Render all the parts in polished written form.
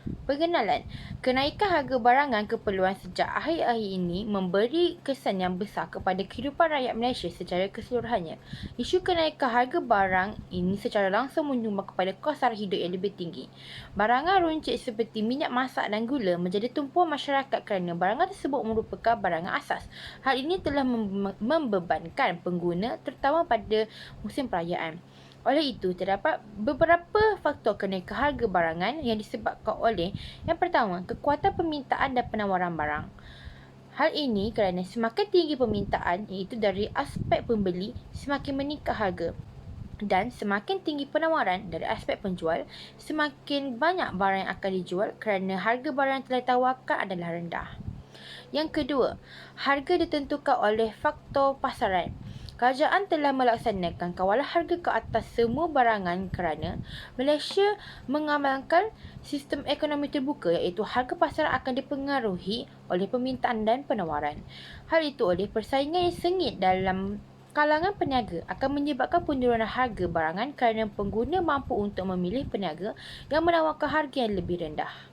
Perkenalan, kenaikan harga barangan keperluan sejak akhir-akhir ini memberi kesan yang besar kepada kehidupan rakyat Malaysia secara keseluruhannya. Isu kenaikan harga barang ini secara langsung menyumbang kepada kos sara hidup yang lebih tinggi. Barangan runcit seperti minyak masak dan gula menjadi tumpuan masyarakat kerana barangan tersebut merupakan barangan asas. Hal ini telah membebankan pengguna terutama pada musim perayaan. Oleh itu, terdapat beberapa faktor kenaikan harga barangan yang disebabkan oleh yang pertama, kekuatan permintaan dan penawaran barang. Hal ini kerana semakin tinggi permintaan iaitu dari aspek pembeli, semakin meningkat harga. Dan semakin tinggi penawaran dari aspek penjual, semakin banyak barang yang akan dijual kerana harga barang yang telah ditawarkan adalah rendah. Yang kedua, harga ditentukan oleh faktor pasaran. Kerajaan telah melaksanakan kawalan harga ke atas semua barangan kerana Malaysia mengamalkan sistem ekonomi terbuka iaitu harga pasaran akan dipengaruhi oleh permintaan dan penawaran. Hal itu oleh persaingan yang sengit dalam kalangan peniaga akan menyebabkan penurunan harga barangan kerana pengguna mampu untuk memilih peniaga yang menawarkan harga yang lebih rendah.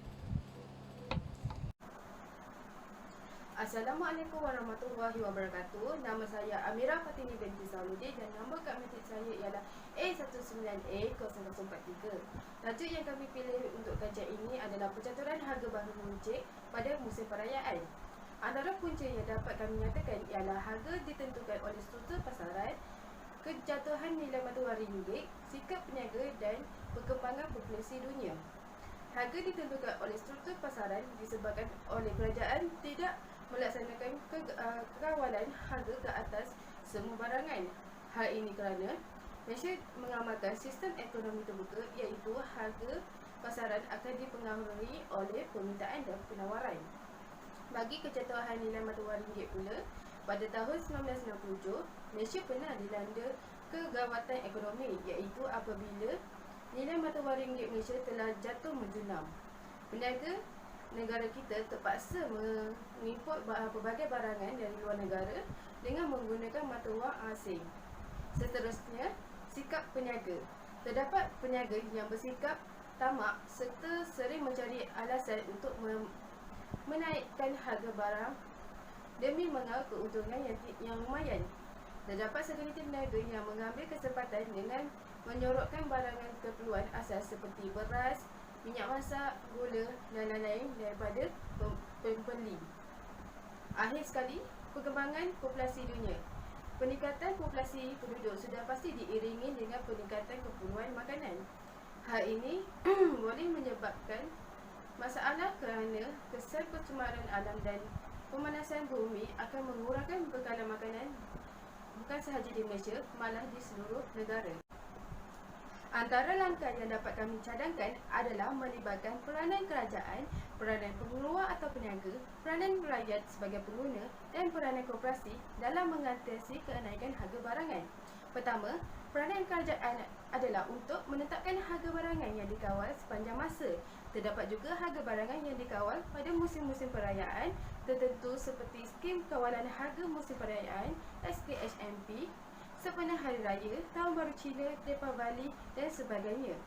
Assalamualaikum warahmatullahi wabarakatuh. Nama saya Amira Fatini binti Sauludin dan nombor kad mesej saya ialah A19A0043. Tajuk yang kami pilih untuk kajian ini adalah pencaturan harga bahan runcit pada musim perayaan. Antara punca yang dapat kami nyatakan ialah harga ditentukan oleh struktur pasaran, kejatuhan nilai mata wang ringgit, sikap peniaga dan perkembangan populasi dunia. Harga ditentukan oleh struktur pasaran disebabkan oleh kerajaan tidak melaksanakan kawalan harga ke atas semua barangan. Hal ini kerana Malaysia mengamalkan sistem ekonomi terbuka iaitu harga pasaran akan dipengaruhi oleh permintaan dan penawaran. Bagi kejatuhan nilai mata wang ringgit pula, pada tahun 1997, Malaysia pernah dilanda kegawatan ekonomi iaitu apabila nilai mata wang ringgit Malaysia telah jatuh menjulang. Peniaga negara kita terpaksa mengimport pelbagai barangan dari luar negara dengan menggunakan mata wang asing. Seterusnya, sikap peniaga. Terdapat peniaga yang bersikap tamak serta sering mencari alasan untuk menaikkan harga barang demi mengaut keuntungan yang lumayan. Terdapat segelintir peniaga yang mengambil kesempatan dengan menyorokkan barangan keperluan asas seperti beras, minyak masak, gula dan lain-lain daripada pembeli. Akhir sekali, perkembangan populasi dunia. Peningkatan populasi penduduk sudah pasti diiringi dengan peningkatan keperluan makanan. Hal ini boleh menyebabkan masalah kerana kesan pencemaran alam dan pemanasan bumi akan mengurangkan bekalan makanan bukan sahaja di Malaysia, malah di seluruh negara. Antara langkah yang dapat kami cadangkan adalah melibatkan peranan kerajaan, peranan pengeluar atau peniaga, peranan rakyat sebagai pengguna dan peranan koperasi dalam mengatasi kenaikan harga barangan. Pertama, peranan kerajaan adalah untuk menetapkan harga barangan yang dikawal sepanjang masa. Terdapat juga harga barangan yang dikawal pada musim-musim perayaan tertentu seperti skim kawalan harga musim perayaan SKHMP, sempena Hari Raya, Tahun Baru Cina, Deepavali dan sebagainya.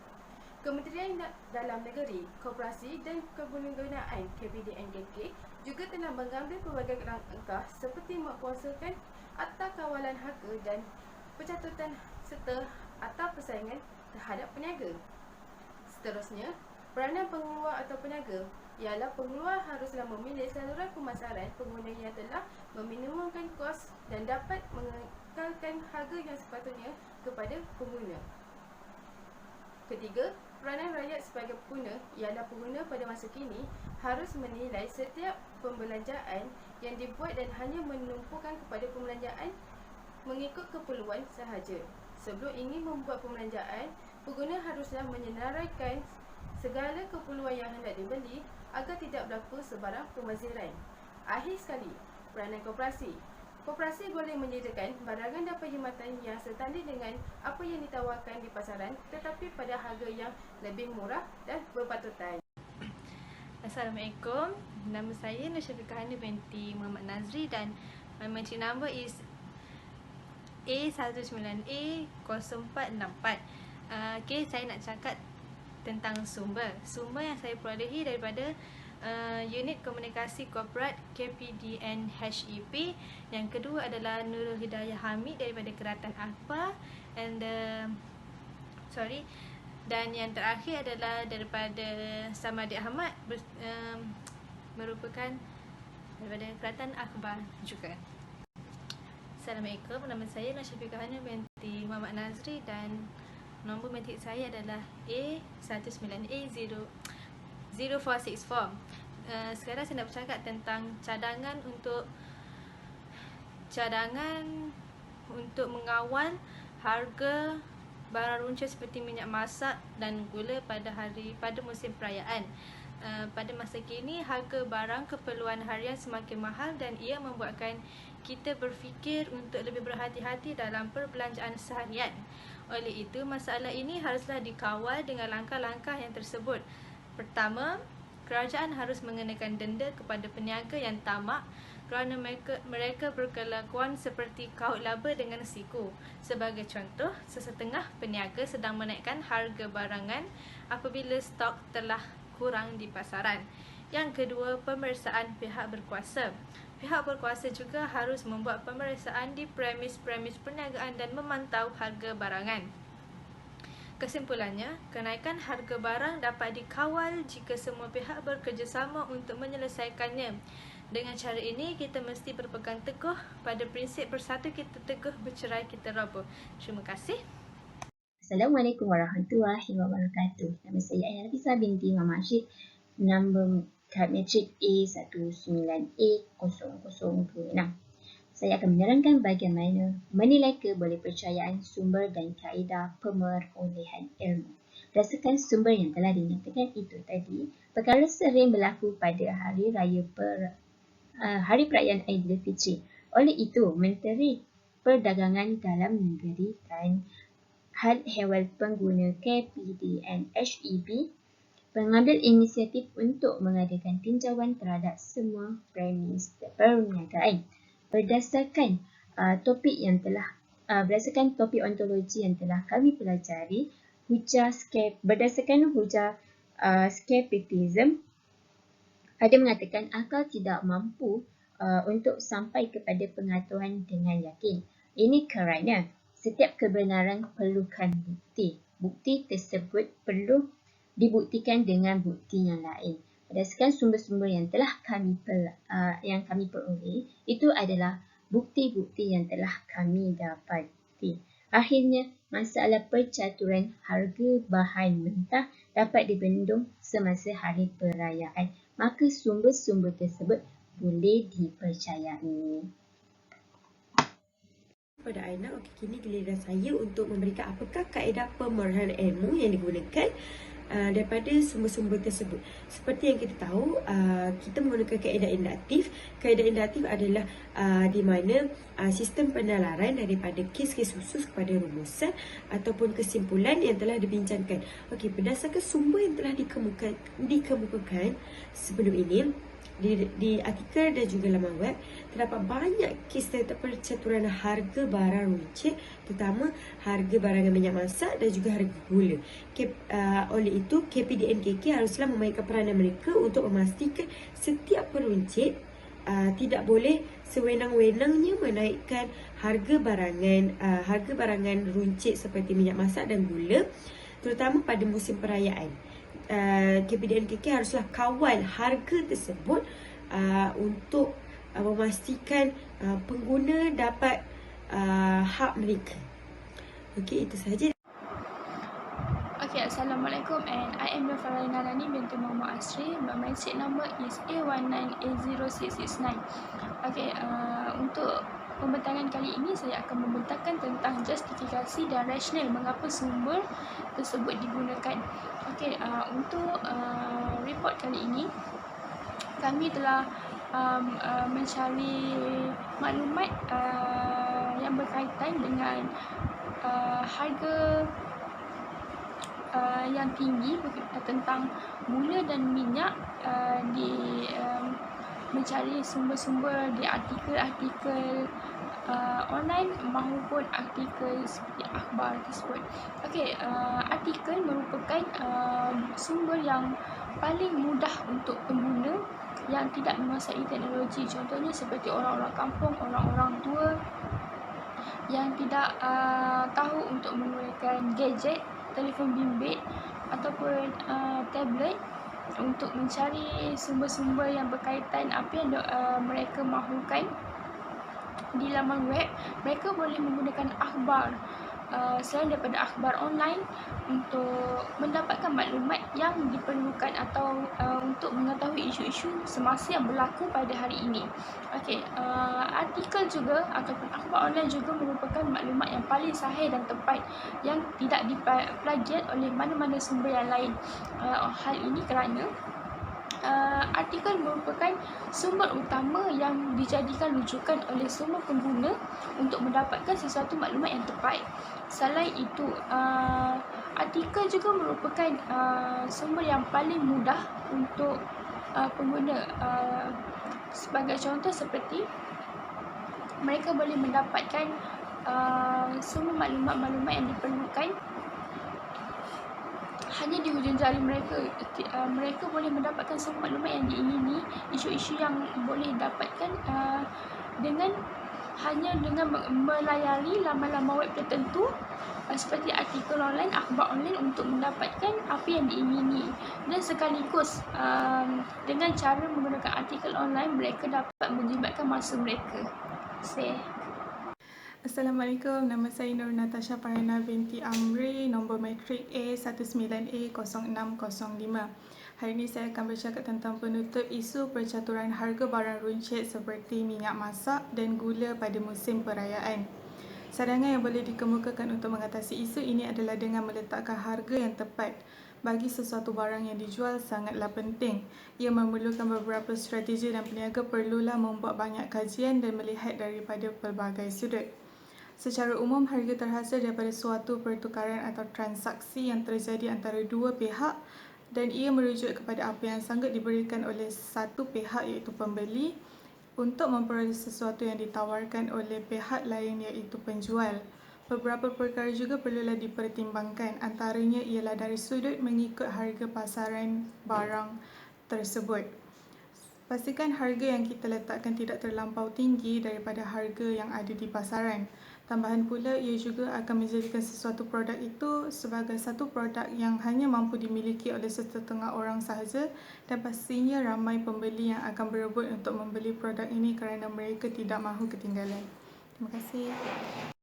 Kementerian Dalam Negeri, Koperasi dan Keperluan KPDNKK juga telah mengambil pelbagai langkah seperti menguasakan Akta Kawalan Harga dan pencatutan serta Akta Persaingan terhadap peniaga. Seterusnya, peranan pengeluar atau peniaga ialah pengeluar haruslah memilih saluran pemasaran pengguna yang telah meminimumkan kos dan dapat mengekalkan harga yang sepatutnya kepada pengguna. Ketiga, peranan rakyat sebagai pengguna ialah pengguna pada masa kini harus menilai setiap pembelanjaan yang dibuat dan hanya menumpukan kepada pembelanjaan mengikut keperluan sahaja. Sebelum ingin membuat pembelanjaan, pengguna haruslah menyenaraikan segala keperluan yang hendak dibeli agar tidak berlaku sebarang pembaziran. Akhir sekali, peranan koperasi. Koperasi boleh menyediakan barangan dan perkhidmatan yang setanding dengan apa yang ditawarkan di pasaran tetapi pada harga yang lebih murah dan berpatutan. Assalamualaikum. Nama saya Nur Syafiqah Hani binti Muhammad Nazri dan my matching number is A19A0464. Okay, saya nak cakap tentang sumber. Sumber yang saya perolehi daripada Unit Komunikasi Korporat KPDN HEP. Yang kedua adalah Nurul Hidayah Hamid daripada Keratan Akbar, dan yang terakhir adalah daripada Samadi Ahmad, merupakan daripada Keratan Akbar juga. Assalamualaikum, nama saya Nur Syafiqah Hanum binti Muhammad Nazri dan nombor matrik saya adalah A19A0464. Sekarang saya nak bercakap tentang cadangan untuk mengawal harga barang runcit seperti minyak masak dan gula pada musim perayaan. Pada masa kini, harga barang keperluan harian semakin mahal dan ia membuatkan kita berfikir untuk lebih berhati-hati dalam perbelanjaan seharian. Oleh itu, masalah ini haruslah dikawal dengan langkah-langkah yang tersebut. Pertama, kerajaan harus mengenakan denda kepada peniaga yang tamak kerana mereka berkelakuan seperti kaut laba dengan siku. Sebagai contoh, sesetengah peniaga sedang menaikkan harga barangan apabila stok telah kurang di pasaran. Yang kedua, pemeriksaan pihak berkuasa. Pihak berkuasa juga harus membuat pemeriksaan di premis-premis perniagaan dan memantau harga barangan. Kesimpulannya, kenaikan harga barang dapat dikawal jika semua pihak bekerjasama untuk menyelesaikannya. Dengan cara ini, kita mesti berpegang teguh pada prinsip bersatu kita teguh, bercerai kita roboh. Terima kasih. Assalamualaikum warahmatullahi wabarakatuh. Nama saya Aina Nafisah binti Muhammad Syed, nombor kad matrik A19A0026. Saya akan menerangkan bagaimana menilai kebolehpercayaan sumber dan kaedah pemerolehan ilmu. Berdasarkan sumber yang telah dinyatakan itu tadi, perkara sering berlaku pada hari perayaan Aidilfitri. Oleh itu, Menteri Perdagangan Dalam Negeri dan Had Hewan Pengguna KPDN HEP mengambil inisiatif untuk mengadakan tinjauan terhadap semua premis perniagaan berdasarkan topik ontologi yang telah kami pelajari. Berdasarkan hujah skeptisism ada mengatakan akal tidak mampu untuk sampai kepada pengetahuan dengan yakin. Ini kerana setiap kebenaran perlukan bukti. Bukti tersebut perlu dibuktikan dengan bukti yang lain. Berdasarkan sumber-sumber yang telah kami peroleh, itu adalah bukti-bukti yang telah kami dapati. Akhirnya, masalah percaturan harga bahan mentah dapat dibendung semasa hari perayaan. Maka sumber-sumber tersebut boleh dipercayai. Pada Aina, kini giliran saya untuk memberikan apakah kaedah pemerolehan ilmu yang digunakan daripada sumber-sumber tersebut. Seperti yang kita tahu, kita menggunakan kaedah induktif. Kaedah induktif adalah di mana sistem penalaran daripada kes-kes khusus kepada rumusan ataupun kesimpulan yang telah dibincangkan. Berdasarkan sumber yang telah dikemukakan sebelum ini, di artikel dan juga laman web, terdapat banyak kes tentang percaturan harga barang runcit, terutama harga barangan minyak masak dan juga harga gula. Oleh itu, KPDNKK haruslah memainkan peranan mereka untuk memastikan setiap peruncit tidak boleh sewenang-wenangnya menaikkan harga barangan runcit seperti minyak masak dan gula, terutama pada musim perayaan. KPDNKK haruslah kawal harga tersebut untuk memastikan pengguna dapat hak mereka. Okey, itu sahaja. Assalamualaikum, and I am Nurul Narani binti Muhammad Asri. My seat number is A19A0669. Untuk pembentangan kali ini saya akan membentangkan tentang justifikasi dan rasional mengapa sumber tersebut digunakan. Untuk report kali ini kami telah mencari maklumat yang berkaitan dengan harga yang tinggi tentang gula dan minyak di mencari sumber-sumber di artikel-artikel online maupun artikel seperti akhbar tersebut. Okey, artikel merupakan sumber yang paling mudah untuk pengguna yang tidak menguasai teknologi. Contohnya seperti orang-orang kampung, orang-orang tua yang tidak tahu untuk menggunakan gadget, telefon bimbit ataupun tablet untuk mencari sumber-sumber yang berkaitan apa yang mereka mahukan di laman web. Mereka boleh menggunakan akhbar selain daripada akhbar online untuk mendapatkan maklumat yang diperlukan atau untuk mengetahui isu-isu semasa yang berlaku pada hari ini. Okey, artikel juga ataupun akhbar online juga merupakan maklumat yang paling sahih dan tepat yang tidak diplagiat oleh mana-mana sumber yang lain. Hal ini kerana artikel merupakan sumber utama yang dijadikan rujukan oleh semua pengguna untuk mendapatkan sesuatu maklumat yang tepat. Selain itu, artikel juga merupakan sumber yang paling mudah untuk pengguna. Sebagai contoh seperti mereka boleh mendapatkan semua maklumat-maklumat yang diperlukan hanya di hujung jari mereka. Mereka boleh mendapatkan semua maklumat yang diingini, isu-isu yang boleh dapatkan hanya dengan melayari laman-laman web tertentu seperti artikel online, akhbar online untuk mendapatkan apa yang diingini. Dan sekaligus dengan cara menggunakan artikel online, mereka dapat menjimatkan masa mereka. Assalamualaikum, nama saya Nur Natasha Farhana binti Amri, nombor matrik A19A0605. Hari ini saya akan bercakap tentang penutup isu percaturan harga barang runcit seperti minyak masak dan gula pada musim perayaan. Cadangan yang boleh dikemukakan untuk mengatasi isu ini adalah dengan meletakkan harga yang tepat bagi sesuatu barang yang dijual sangatlah penting. Ia memerlukan beberapa strategi dan peniaga perlulah membuat banyak kajian dan melihat daripada pelbagai sudut. Secara umum, harga terhasil daripada suatu pertukaran atau transaksi yang terjadi antara dua pihak dan ia merujuk kepada apa yang sanggup diberikan oleh satu pihak iaitu pembeli untuk memperoleh sesuatu yang ditawarkan oleh pihak lain iaitu penjual. Beberapa perkara juga perlulah dipertimbangkan, antaranya ialah dari sudut mengikut harga pasaran barang tersebut. Pastikan harga yang kita letakkan tidak terlampau tinggi daripada harga yang ada di pasaran. Tambahan pula, ia juga akan menjadikan sesuatu produk itu sebagai satu produk yang hanya mampu dimiliki oleh sesetengah orang sahaja dan pastinya ramai pembeli yang akan berebut untuk membeli produk ini kerana mereka tidak mahu ketinggalan. Terima kasih.